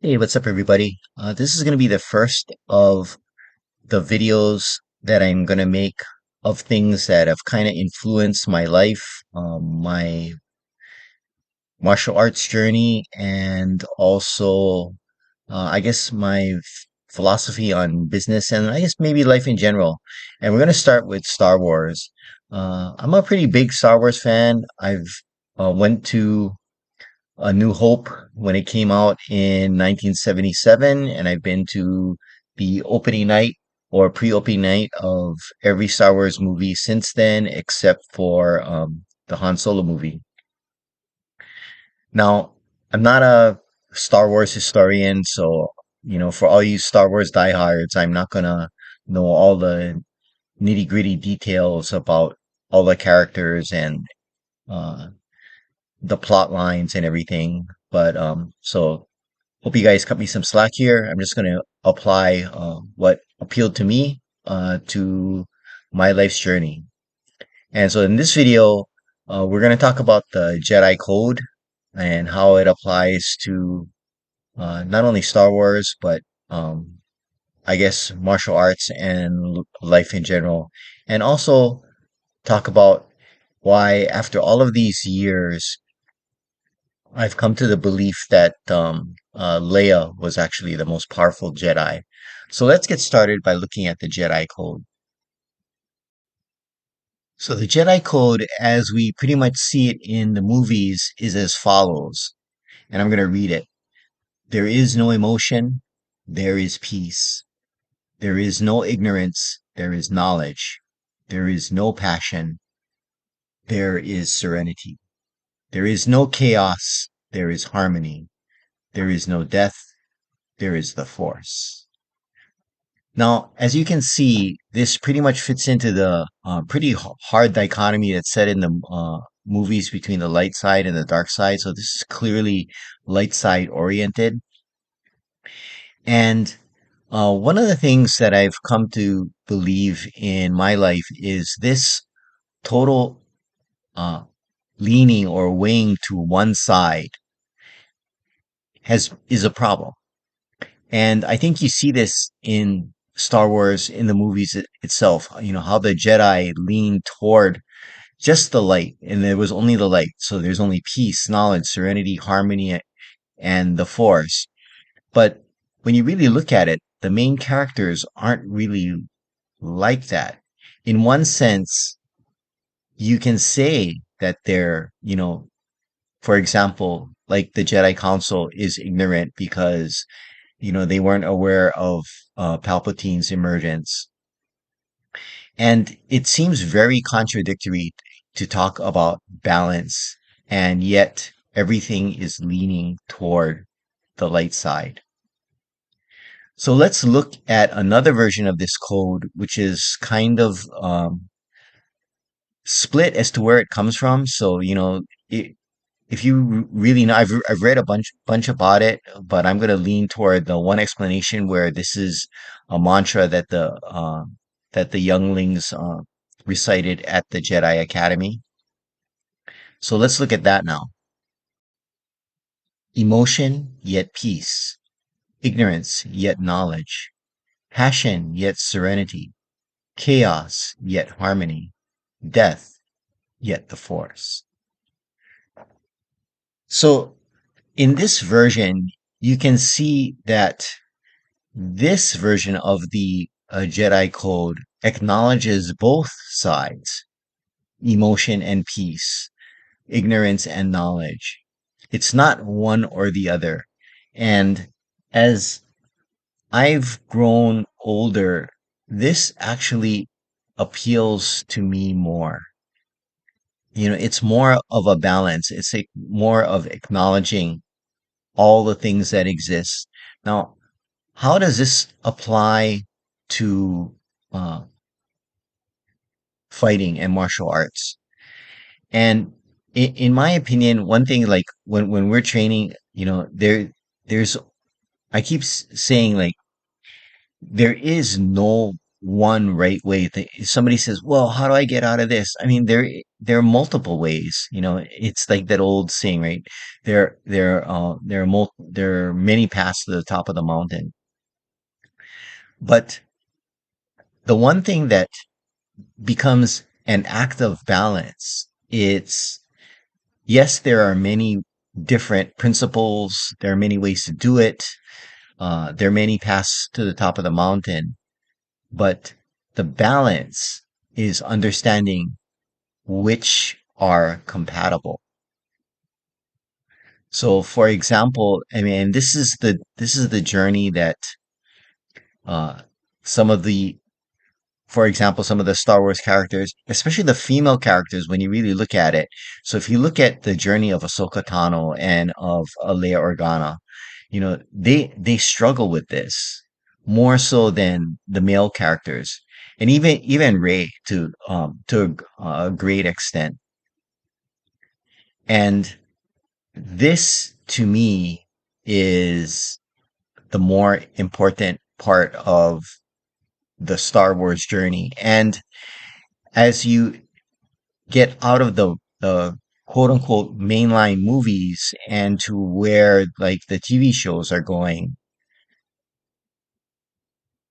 Hey, what's up, everybody? This is going to be the first of the videos that I'm going to make of things that have kind of influenced my life, my martial arts journey, and also, I guess, my philosophy on business and I guess maybe life in general. And we're going to start with Star Wars. I'm a pretty big Star Wars fan. I've went to A New Hope when it came out in 1977, and I've been to the opening night or pre-opening night of every Star Wars movie since then, except for the Han Solo movie. Now, I'm not a Star Wars historian, so for all you Star Wars diehards, I'm not gonna know all the nitty-gritty details about all the characters and uh, the plot lines and everything. But so hope you guys cut me some slack here. I'm just going to apply what appealed to me to my life's journey. And so in this video, we're going to talk about the Jedi Code and how it applies to not only Star Wars, but um, I guess martial arts and life in general. And also talk about why, after all of these years, I've come to the belief that Leia was actually the most powerful Jedi. So let's get started by looking at the Jedi Code. So the Jedi Code, as we pretty much see it in the movies, is as follows. And I'm going to read it. There is no emotion. There is peace. There is no ignorance. There is knowledge. There is no passion. There is serenity. There is no chaos. There is harmony. There is no death. There is the Force. Now, as you can see, this pretty much fits into the pretty hard dichotomy that's set in the movies between the light side and the dark side. So this is clearly light side oriented. And one of the things that I've come to believe in my life is this total uh, leaning or weighing to one side has is a problem. And I think you see this in Star Wars in the movies itself, how the Jedi lean toward just the light and there was only the light. So there's only peace, knowledge, serenity, harmony, and the Force. But when you really look at it, the main characters aren't really like that. In one sense, you can say that they're, for example, like the Jedi Council is ignorant because they weren't aware of Palpatine's emergence. And it seems very contradictory to talk about balance, and yet everything is leaning toward the light side. So let's look at another version of this code, which is kind of split as to where it comes from. So, if you really know, I've read a bunch about it, but I'm going to lean toward the one explanation where this is a mantra that the younglings recited at the Jedi Academy. So let's look at that now. Emotion yet peace, ignorance yet knowledge, passion yet serenity, chaos yet harmony, death yet the Force. So in this version, you can see that this version of the Jedi Code acknowledges both sides, emotion and peace, ignorance and knowledge. It's not one or the other. And as I've grown older, this actually appeals to me more. It's more of a balance. It's more of acknowledging all the things that exist. Now, how does this apply to fighting and martial arts? And in my opinion, one thing, like when we're training, there's I keep saying, like, there is no one right way. Somebody says, "Well, how do I get out of this?" I mean, there are multiple ways. You know, it's like that old saying, right? There are many paths to the top of the mountain. But the one thing that becomes an act of balance, it's yes, there are many different principles. There are many ways to do it. There are many paths to the top of the mountain, but the balance is understanding which are compatible. So, for example, I mean, this is the journey that uh, some of the, for example, some of the Star Wars characters, especially the female characters, when you really look at it. So, if you look at the journey of Ahsoka Tano and of Leia Organa, you know, they struggle with this more so than the male characters, and even Rey to a great extent. And this to me is the more important part of the Star Wars journey. And as you get out of the quote unquote mainline movies and to where like the TV shows are going,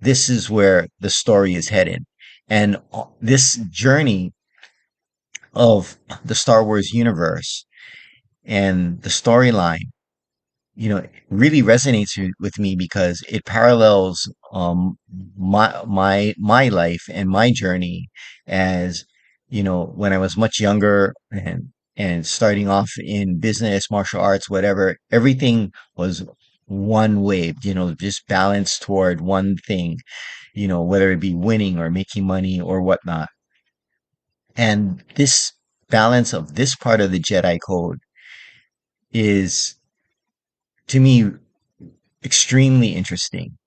this is where the story is headed. And this journey of the Star Wars universe and the storyline, you know, really resonates with me because it parallels my life and my journey as, you know, when I was much younger and starting off in business, martial arts, whatever, everything was one way, you know, just balanced toward one thing, you know, whether it be winning or making money or whatnot. And this balance of this part of the Jedi code is to me extremely interesting.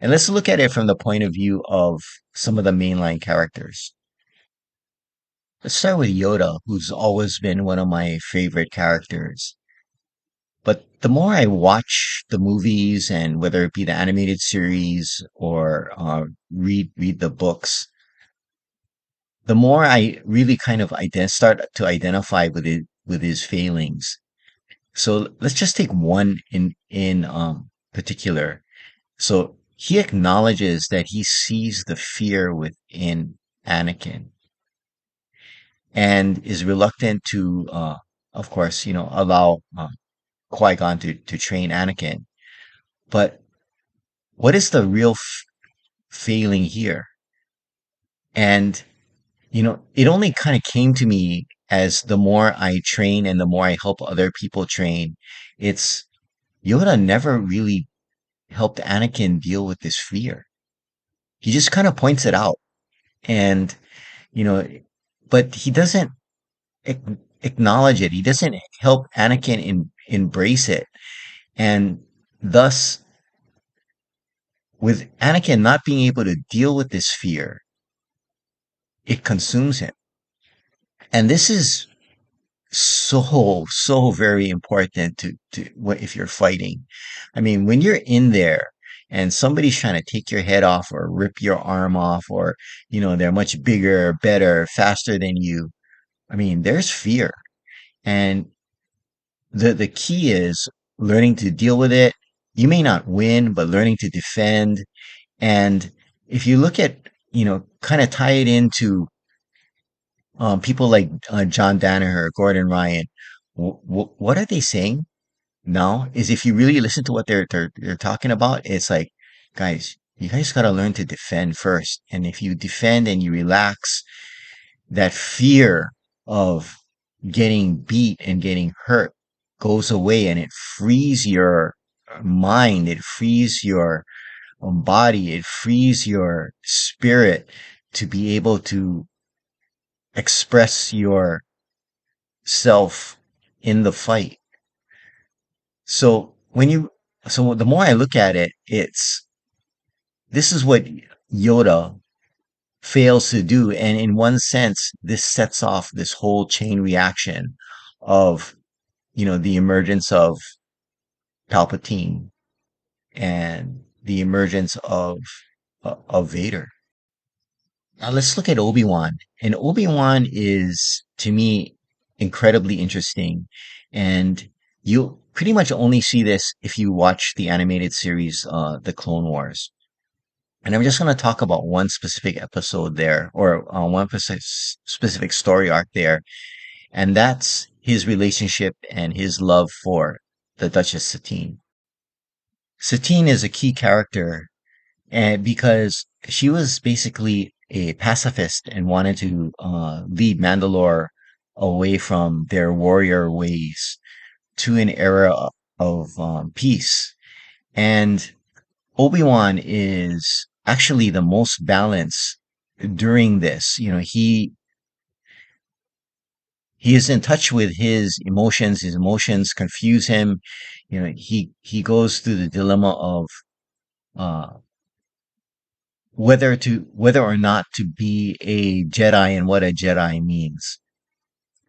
And let's look at it from the point of view of some of the mainline characters. Let's start with Yoda, who's always been one of my favorite characters. But the more I watch the movies and whether it be the animated series or read the books, the more I really kind of start to identify with his failings. So let's just take one in particular. So he acknowledges that he sees the fear within Anakin and is reluctant to, of course, you know, allow Qui-Gon to train Anakin. But what is the real failing here? And, you know, it only kind of came to me as the more I train and the more I help other people train, it's Yoda never really helped Anakin deal with this fear. He just kind of points it out. And, you know, but he doesn't acknowledge it. He doesn't help Anakin embrace it. And thus, with Anakin not being able to deal with this fear, it consumes him. And this is so very important if you're fighting. I mean, when you're in there and somebody's trying to take your head off or rip your arm off, or, you know, they're much bigger, better, faster than you. I mean, there's fear. And the key is learning to deal with it. You may not win, but learning to defend. And if you look at, you know, kind of tie it into people like John Danaher, Gordon Ryan, what are they saying now? Is if you really listen to what they're talking about, it's like, guys, you guys got to learn to defend first. And if you defend and you relax, that fear of getting beat and getting hurt goes away, and it frees your mind, it frees your body, it frees your spirit to be able to express yourself in the fight. So so the more I look at it, it's this is what Yoda fails to do. And in one sense, this sets off this whole chain reaction of, you know, the emergence of Palpatine and the emergence of Vader. Now let's look at Obi-Wan. And Obi-Wan is, to me, incredibly interesting. And you pretty much only see this if you watch the animated series, The Clone Wars. And I'm just going to talk about one specific episode there, or one specific story arc there, and that's his relationship and his love for the Duchess Satine. Satine is a key character, and because she was basically a pacifist and wanted to lead Mandalore away from their warrior ways to an era of peace. And Obi-Wan is actually the most balanced during this. He is in touch with his emotions. His emotions confuse him. He goes through the dilemma of uh, whether or not to be a Jedi and what a Jedi means.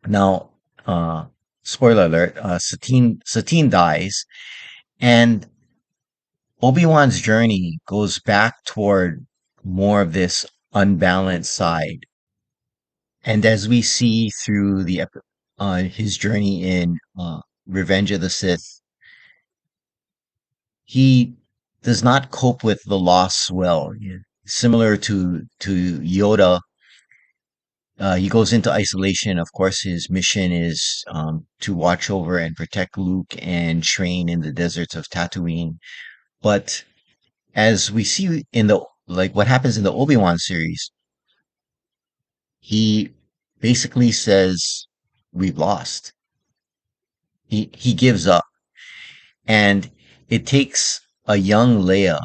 Now, uh, spoiler alert: Satine dies, and Obi-Wan's journey goes back toward more of this unbalanced side. And as we see through his journey in Revenge of the Sith, he does not cope with the loss well. Yeah. Similar to Yoda, he goes into isolation. Of course, his mission is to watch over and protect Luke and train in the deserts of Tatooine. But as we see in the like what happens in the Obi-Wan series, he basically says, "We've lost." He gives up, and it takes a young Leia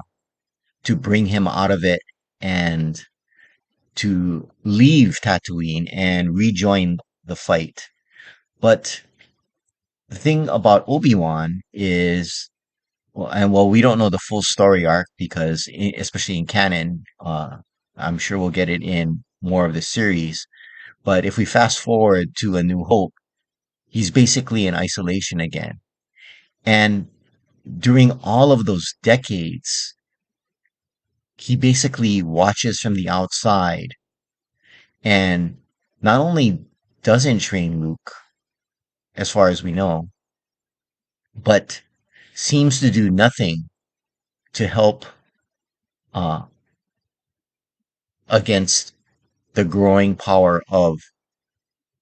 to bring him out of it and to leave Tatooine and rejoin the fight. But the thing about Obi-Wan is, well, we don't know the full story arc because, especially in canon, I'm sure we'll get it in more of the series. But if we fast forward to A New Hope, he's basically in isolation again. And during all of those decades, he basically watches from the outside and not only doesn't train Luke, as far as we know, but seems to do nothing to help uh, against the growing power of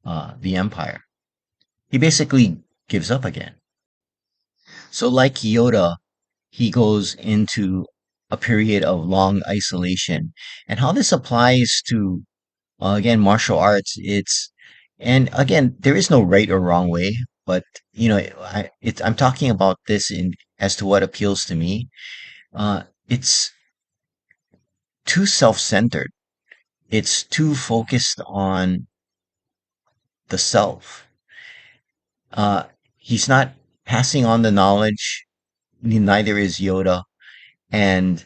the Empire. He basically gives up again. So, like Yoda, he goes into a period of long isolation. And how this applies to, again, martial arts, and again, there is no right or wrong way, but, I'm talking about this as to what appeals to me. It's too self-centered. It's too focused on the self. Uh, he's not passing on the knowledge. Neither is Yoda, and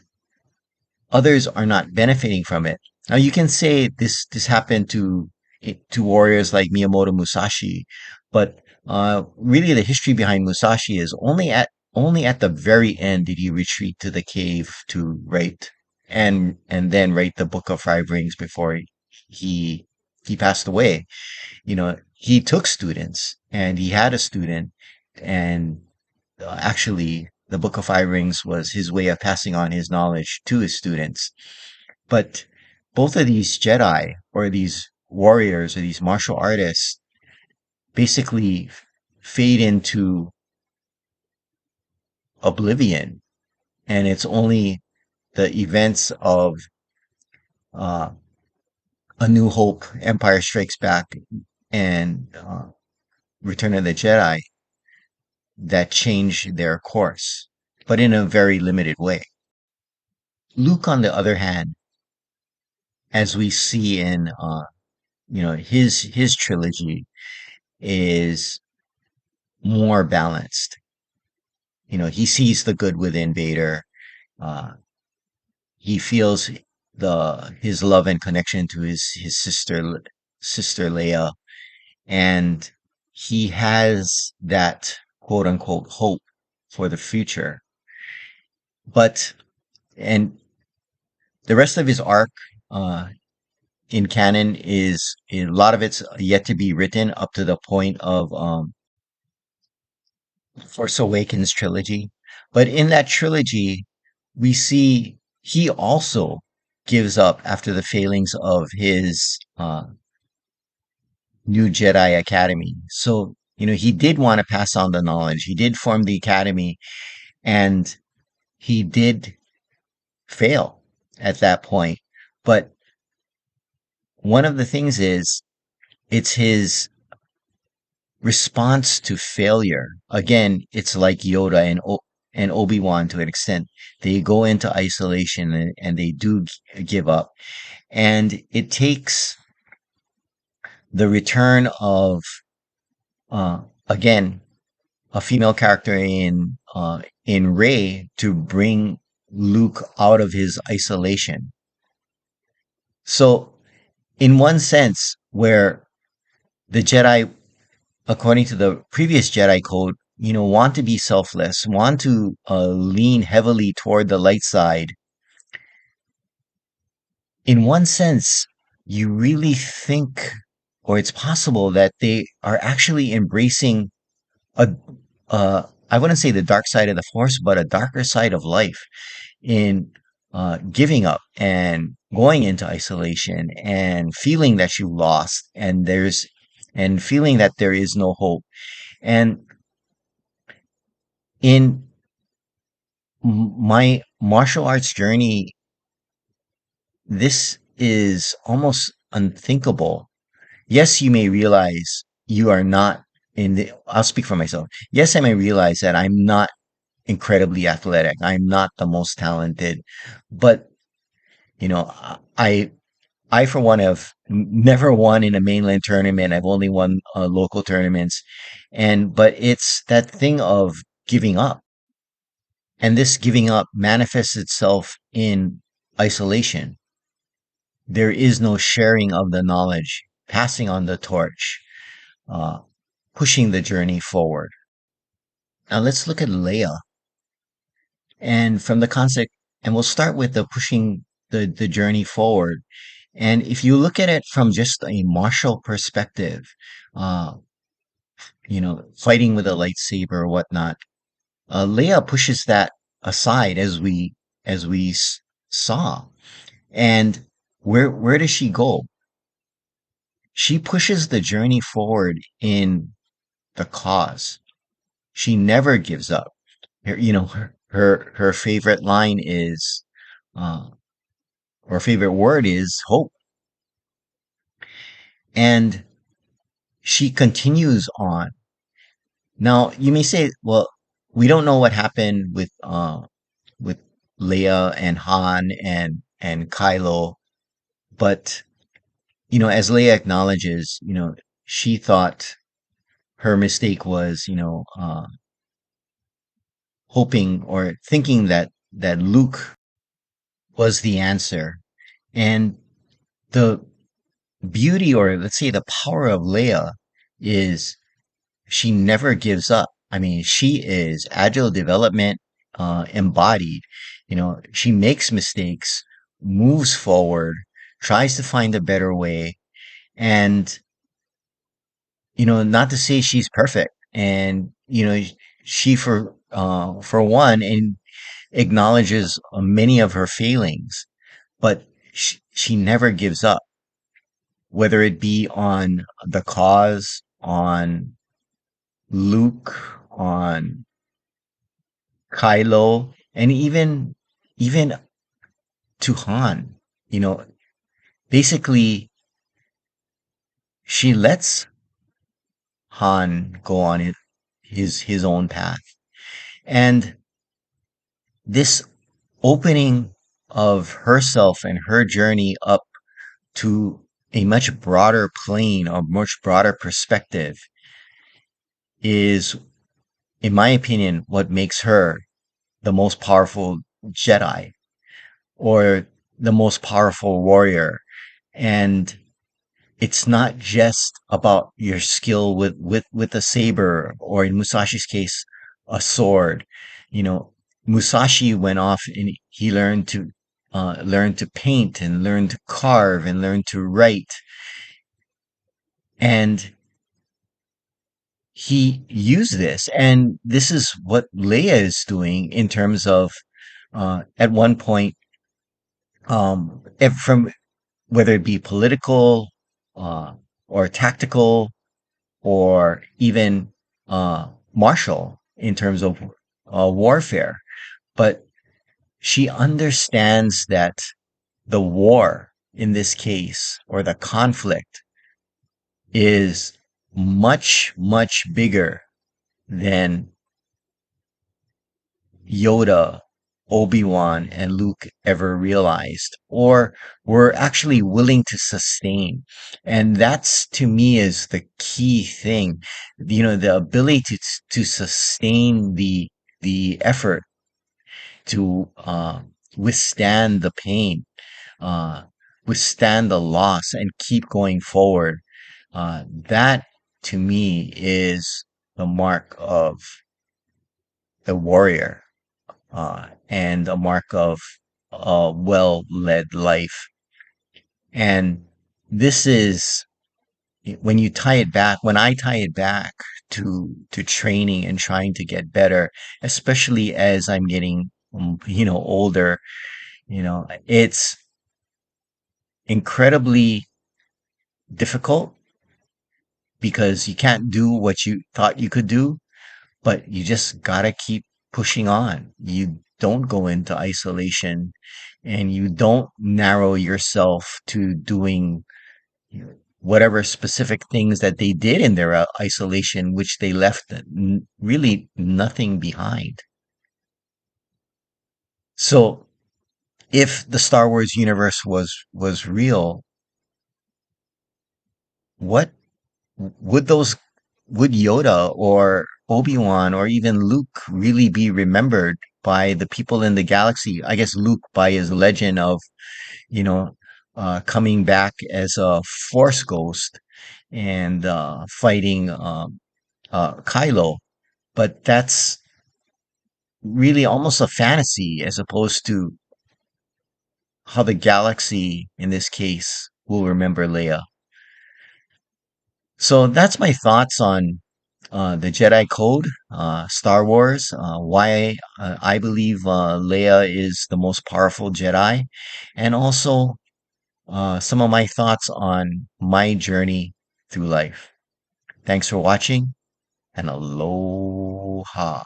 others are not benefiting from it. Now, you can say this happened to warriors like Miyamoto Musashi, but really the history behind Musashi is only at the very end did he retreat to the cave to write and then write the Book of Five Rings before he he passed away. He took students, and he had a student, and actually the Book of Five Rings was his way of passing on his knowledge to his students. But both of these Jedi, or these warriors, or these martial artists, basically fade into oblivion, and it's only the events of uh, A New Hope, Empire Strikes Back, and Return of the Jedi that change their course, but in a very limited way. Luke, on the other hand, as we see in his trilogy, is more balanced. He sees the good within Vader. Uh, he feels the his love and connection to his sister Leia, and he has that quote unquote hope for the future. But and the rest of his arc, uh, in canon is a lot of it's yet to be written up to the point of Force Awakens trilogy. But in that trilogy, we see he also gives up after the failings of his new Jedi Academy. So, he did want to pass on the knowledge. He did form the academy, and he did fail at that point. But one of the things is it's his response to failure. Again, it's like Yoda and Obi Wan to an extent. They go into isolation and they do give up, and it takes the return of uh, again a female character in Rey to bring Luke out of his isolation. So, in one sense, where the Jedi, according to the previous Jedi code, want to be selfless, want to lean heavily toward the light side. In one sense, you really think, or it's possible that they are actually embracing a, I wouldn't say the dark side of the force, but a darker side of life in giving up and going into isolation and feeling that you lost and feeling that there is no hope. And in my martial arts journey, this is almost unthinkable. Yes, you may realize you are not I'll speak for myself. Yes, I may realize that I'm not incredibly athletic. I'm not the most talented, but you know, I for one have never won in a mainland tournament. I've only won local tournaments, but it's that thing of giving up, and this giving up manifests itself in isolation. There is no sharing of the knowledge, passing on the torch, uh, pushing the journey forward. Now let's look at Leia, and from the concept, and we'll start with the pushing the journey forward. And if you look at it from just a martial perspective, uh, fighting with a lightsaber or whatnot, Leia pushes that aside as we saw. And where does she go? She pushes the journey forward in the cause. She never gives up. Her favorite line is, uh, or favorite word is hope. And she continues on. Now, you may say, well, we don't know what happened with Leia and Han and Kylo, but as Leia acknowledges, she thought her mistake was, hoping or thinking that Luke was the answer. And the beauty, or let's say the power of Leia is she never gives up. I mean, she is agile development embodied. She makes mistakes, moves forward, tries to find a better way, and not to say she's perfect. And she for one, and acknowledges many of her failings, but she never gives up, whether it be on the cause, on Luke, on Kylo, and even to Han. You know, Basically, she lets Han go on his own path, and this opening of herself and her journey up to a much broader plane, a much broader perspective, is, in my opinion, what makes her the most powerful Jedi, or the most powerful warrior. And it's not just about your skill with a saber, or in Musashi's case, a sword. You know, Musashi went off and he learned to learn to paint and learn to carve and learn to write. And he used this, and this is what Leia is doing in terms of, at one point, from whether it be political, uh, or tactical, or even martial in terms of warfare. But she understands that the war in this case, or the conflict, is much, much bigger than Yoda, Obi Wan, and Luke ever realized, or were actually willing to sustain. And that's, to me, is the key thing. The ability to sustain the effort, to withstand the pain, uh, withstand the loss, and keep going forward. That, to me, is the mark of a warrior, and a mark of a well-led life. And this is when I tie it back to training and trying to get better, especially as I'm getting, older, it's incredibly difficult because you can't do what you thought you could do, but you just gotta keep pushing on. You don't go into isolation, and you don't narrow yourself to doing, whatever specific things that they did in their isolation, which they left really nothing behind. So if the Star Wars universe was real, what would those would Yoda or Obi-Wan or even Luke really be remembered by the people in the galaxy? I guess Luke by his legend of, you know, coming back as a Force ghost and fighting Kylo. But that's really almost a fantasy as opposed to how the galaxy, in this case, will remember Leia. So that's my thoughts on the Jedi Code, Star Wars, why I believe Leia is the most powerful Jedi, and also some of my thoughts on my journey through life. Thanks for watching, and aloha.